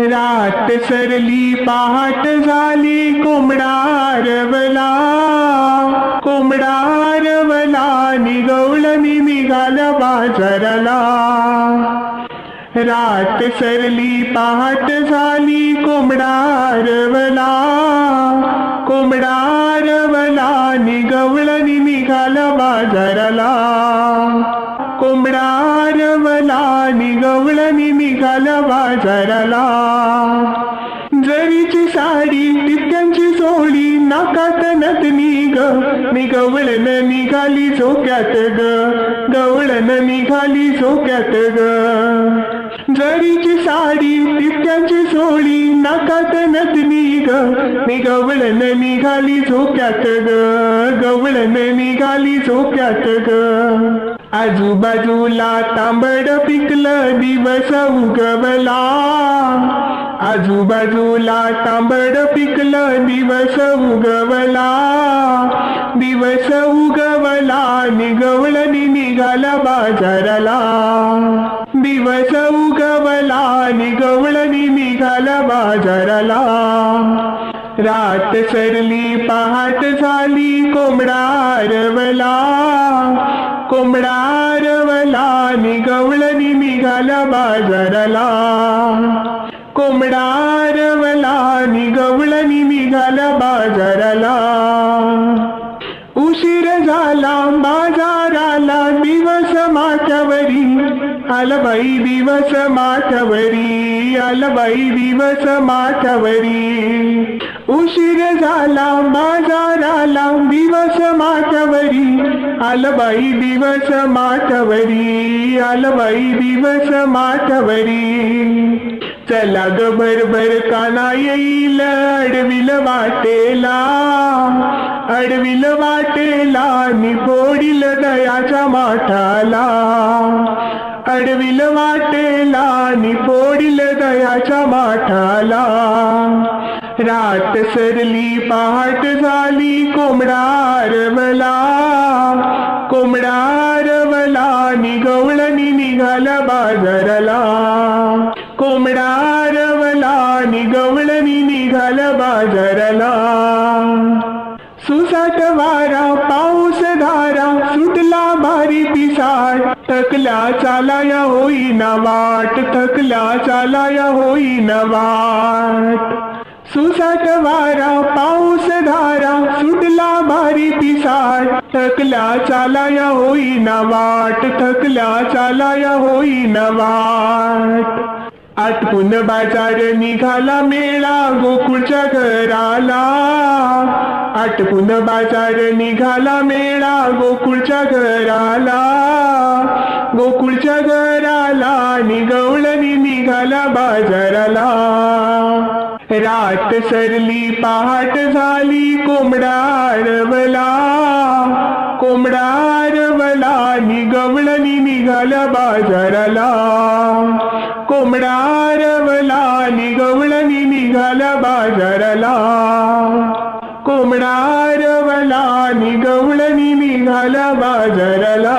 रात सरली पहाट झाली कोंबडा रवला, कोंबडा रवला निगवळणी निघाला बाजाराला. रात सरली पहाट झाली कोंबडा रवला, कोंबडा रवला निगवळणी निघाला बाजाराला. कोंबडा रवला निगवळणी निघाला बाजाराला. जरीची साडी टिपक्यांची चोळी नाकात नथनी ग, निगवळण निघाली झोक्यात ग, गवळण निघाली झोक्यात ग. जरीची साडी टिपक्यांची चोळी नाकात नथनी ग, निगवळण निघाली झोक्यात ग, गवळण निघाली झोक्यात ग. आजूबाजूला तांबड पिकलं दिवस उगवला, आजूबाजूला तांबड पिकलं दिवस उगवला. दिवस उगवला निगवळणी निघाला बाजाराला, दिवस उगवला निगवळणी निघाला बाजाराला. रात सरली पहाट झाली कोंबडा रवला, कोंबडा रवला निगवळणी निघाला बाजाराला. कोंबडा रवला निगवळणी निघाला बाजाराला. उशीर झाला बाजाराला दिवस माथ्यावरी, आला बाई दिवस माथ्यावरी, आला बाई दिवस माथ्यावरी. उशीर झाला बाजाराला दिवस माथ्यावरी, आला बाई दिवस माथ्यावरी, आला बाई दिवस माथ्यावरी. चला ग भरभर काना येईल अडविल वाटेला, अडविल वाटेला नि फोडील दयाच्या माठाला. अडविल वाटेला नि फोडील दयाच्या माठाला. रात सरली पहाट झाली कोंबडा रवला, कोंबडा रवला निगवळणी निघाला बाजाराला. कोंबडा रवला निगवळणी निघाला बाजाराला. सुसाट वारा पाऊस धारा सुटला भारी पिसाळ, थकल्या चालाया होईना वाट, थकल्या चालाया होईना वाट. सुसाट वारा पाऊस धारा सुटला भारी पिसाळ, थकल्या चालाया होईना वाट, थकल्या चालाया होईना वाट. आटपून बाजार निघाला मेळा गोकुळच्या घराला, आटपून बाजार निघाला मेळा गोकुळच्या घराला. गोकुळच्या घराला निगवळणी निघाला बाजाराला. रात सरली पहाट झाली कोंबडा रवला, कोंबडा रवला निगवळणी निघाला बाजाराला. कोंबडा रवला निगवळणी निघाला बाजाराला. कोंबडा रवला निगवळणी निघाला बाजाराला.